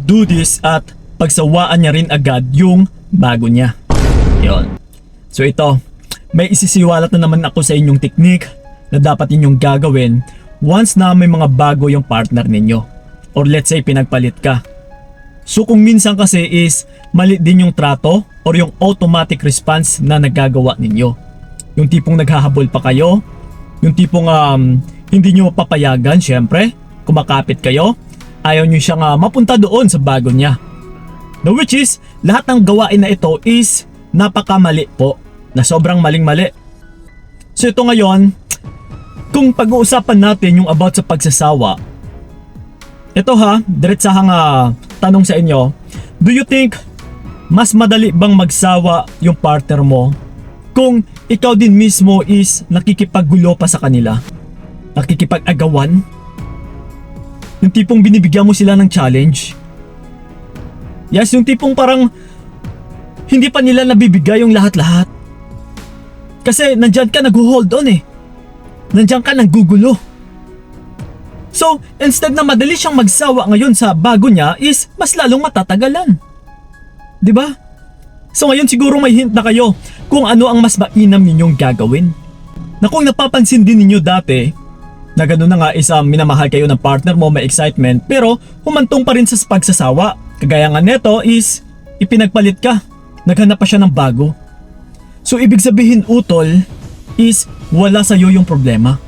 do this at pagsawaan niya rin agad yung bago niya. Yon. So ito, may isisiwalat na naman ako sa inyong teknik na dapat ninyong gagawin once na may mga bago yung partner ninyo. Or let's say pinagpalit ka. So kung minsan kasi is mali din yung trato or yung automatic response na nagagawa ninyo. Yung tipong naghahabol pa kayo, yung tipong hindi nyo papayagan syempre, kumakapit kayo, ayaw nyo siyang mapunta doon sa bago niya. No, which is, lahat ng gawain na ito is napakamali po, na sobrang maling-mali. So ito ngayon, kung pag-uusapan natin yung about sa pagsasawa, ito diretsahang tanong sa inyo, do you think mas madali bang magsawa yung partner mo kung ikaw din mismo is nakikipaggulo pa sa kanila? Nakikipag-agawan? Yung tipong binibigyan mo sila ng challenge? Yes, yung tipong parang hindi pa nila nabibigay yung lahat-lahat. Kasi nandyan ka nag-hold on eh. Nandyan ka naggugulo. So, instead na madali siyang magsawa ngayon sa bago niya is mas lalong matatagalan. 'Di ba? So ngayon siguro may hint na kayo kung ano ang mas mainam ninyong gagawin. Na kung napapansin din ninyo dati na gano'n na nga is minamahal kayo ng partner mo, may excitement, pero humantong pa rin sa pagsasawa. Kagaya nga neto is ipinagpalit ka, naghanap pa siya ng bago. So ibig sabihin utol is wala sa'yo yung problema.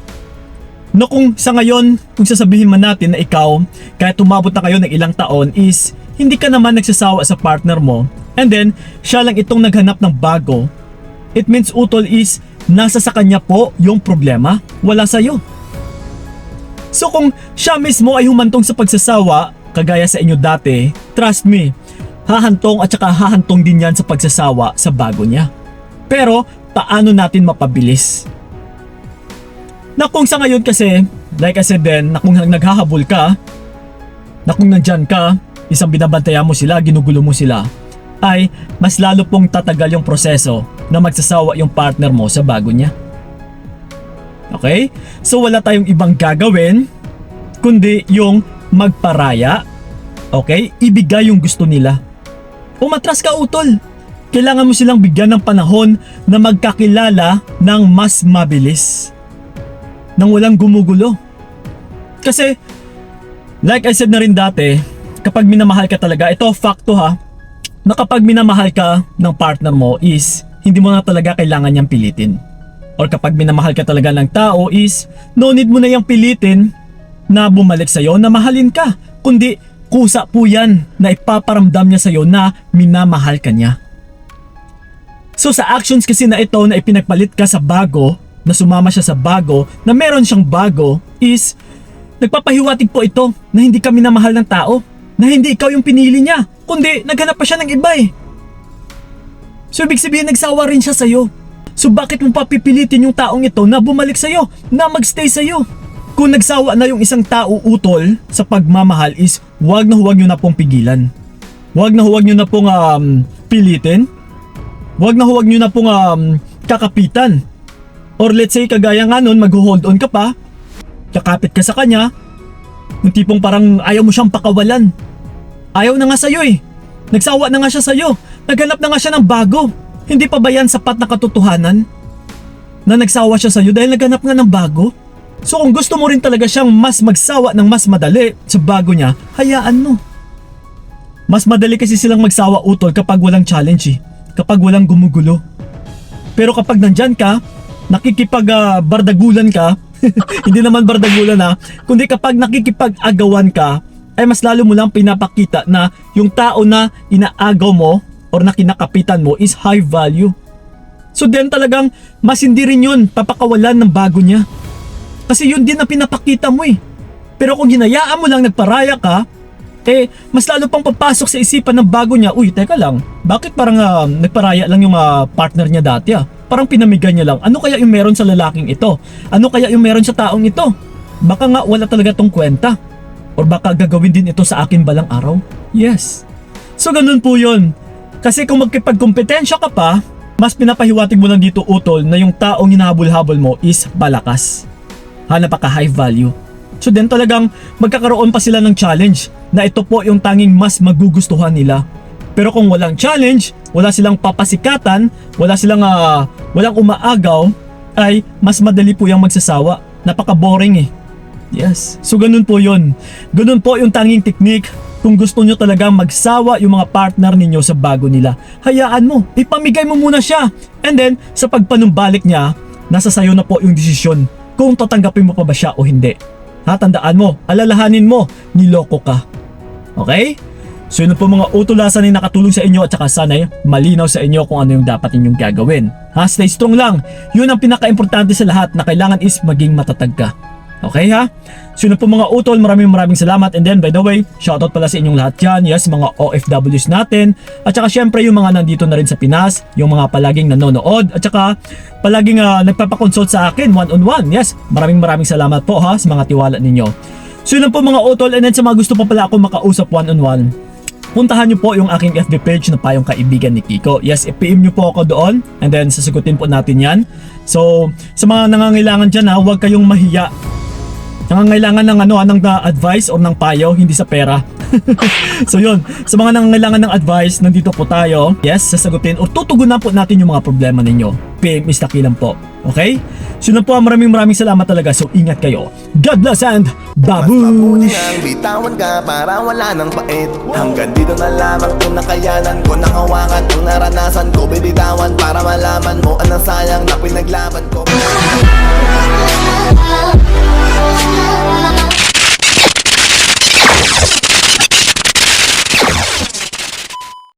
No, kung sa ngayon, kung sasabihin man natin na ikaw, kahit tumabot na kayo ng ilang taon is hindi ka naman nagsasawa sa partner mo, and then siya lang itong naghanap ng bago, it means utol is nasa sa kanya po yung problema, wala sa'yo. So kung siya mismo ay humantong sa pagsasawa, kagaya sa inyo dati, trust me, hahantong at saka hahantong din yan sa pagsasawa sa bago niya. Pero paano natin mapabilis? Na kung sa ngayon kasi, like I said din, na kung naghahabol ka, na kung nandyan ka, isang binabantayan mo sila, ginugulo mo sila, ay mas lalo pong tatagal yung proseso na magsasawa yung partner mo sa bago niya. Okay? So wala tayong ibang gagawin kundi yung magparaya. Okay? Ibigay yung gusto nila. Umatras ka utol. Kailangan mo silang bigyan ng panahon na magkakilala ng mas mabilis. Nang walang gumugulo. Kasi, like I said na rin dati, kapag minamahal ka talaga, ito fakto na kapag minamahal ka ng partner mo is, hindi mo na talaga kailangan niyang pilitin. Or kapag minamahal ka talaga ng tao is, no need mo na yung pilitin na bumalik sa'yo na mahalin ka. Kundi, kusa po yan na ipaparamdam niya sa'yo na minamahal ka niya. So sa actions kasi na ito na ipinagpalit ka sa bago, na sumama siya sa bago, na meron siyang bago, is nagpapahiwatig po ito na hindi ka minamahal ng tao, na hindi ikaw yung pinili niya, kundi naghanap pa siya ng iba eh. So ibig sabihin nagsawa rin siya sa'yo. So bakit mo papipilitin yung taong ito na bumalik sa'yo, na magstay sa'yo? Kung nagsawa na yung isang tao utol sa pagmamahal is huwag nyo na pong pigilan. Huwag nyo na pong pilitin. Huwag nyo na pong kakapitan. Or let's say kagaya nga nun, mag-hold on ka pa, kakapit ka sa kanya, yung tipong parang ayaw mo siyang pakawalan. Ayaw na nga sa'yo eh. Nagsawa na nga siya sa'yo. Naghanap na nga siya ng bago. Hindi pa ba yan sapat na katotohanan? Na nagsawa siya sa'yo dahil naghanap nga ng bago? So kung gusto mo rin talaga siyang mas magsawa ng mas madali sa bago niya, hayaan mo. Mas madali kasi silang magsawa utol kapag walang challenge eh. Kapag walang gumugulo. Pero kapag nandyan ka, nakikipag-bardagulan ka, hindi naman bardagulan kundi kapag nakikipag-agawan ka, ay mas lalo mo lang pinapakita na yung tao na inaagaw mo or na kinakapitan mo is high value. So then talagang mas hindi rin yun papakawalan ng bago niya. Kasi yun din ang pinapakita mo eh. Pero kung hinayaan mo lang nagparaya ka, mas lalo pang papasok sa isipan ng bago niya, uy, teka lang, bakit parang nagparaya lang yung partner niya dati Parang pinamigay niya lang, ano kaya yung meron sa lalaking ito? Ano kaya yung meron sa taong ito? Baka nga wala talaga tong kwenta. Or baka gagawin din ito sa akin balang araw? Yes. So ganun po yun. Kasi kung magkipagkompetensya ka pa, mas pinapahiwatig mo lang dito utol na yung taong hinahabol-habol mo is balakas. Napaka high value. So then talagang magkakaroon pa sila ng challenge na ito po yung tanging mas magugustuhan nila. Pero kung walang challenge, wala silang papasikatan, walang umaagaw, ay mas madali po yung magsasawa. Napaka-boring eh. Yes. So ganun po yun. Ganun po yung tanging technique kung gusto nyo talaga magsawa yung mga partner ninyo sa bago nila. Hayaan mo, ipamigay mo muna siya. And then, sa pagpanumbalik niya, nasa sayo na po yung desisyon kung tatanggapin mo pa ba siya o hindi. Tandaan mo, alalahanin mo, niloko ka. Okay? So yun po mga utulasan na nakatulong sa inyo at saka sana'y malinaw sa inyo kung ano yung dapat ninyong gagawin. Stay strong lang. Yun ang pinaka-importante sa lahat na kailangan is maging matatag ka. Okay ha? So yun po mga utol, maraming salamat. And then by the way, shoutout pala sa inyong lahat yan. Yes, mga OFWs natin. At saka syempre yung mga nandito na rin sa Pinas, yung mga palaging nanonood at saka palaging nagpapakonsult sa akin one-on-one. Yes, maraming salamat po ha sa mga tiwala ninyo. So yun po mga utol, and then sa mga gusto pa pala ako makausap one-on-one, puntahan nyo po yung aking FB page na Payong Kaibigan ni Kiko. Yes, i-PM nyo po ako doon and then sasagutin po natin yan. So, sa mga nangangailangan dyan huwag kayong mahiya. Nangangailangan ng advice or ng payo, hindi sa pera. So yun, sa mga nangangailangan ng advice, nandito po tayo. Yes, sasagutin or tutugunan po natin yung mga problema ninyo. PM is lang po. Okay? So yun po, maraming salamat talaga. So ingat kayo. God bless and babush! Mas mabuti nang bitawan ka para wala nang pait. Hanggang dito na lamang kung nakayanan ko, nakawakan ang naranasan ko, bibitawan para malaman mo anong sayang na pinaglaban ko.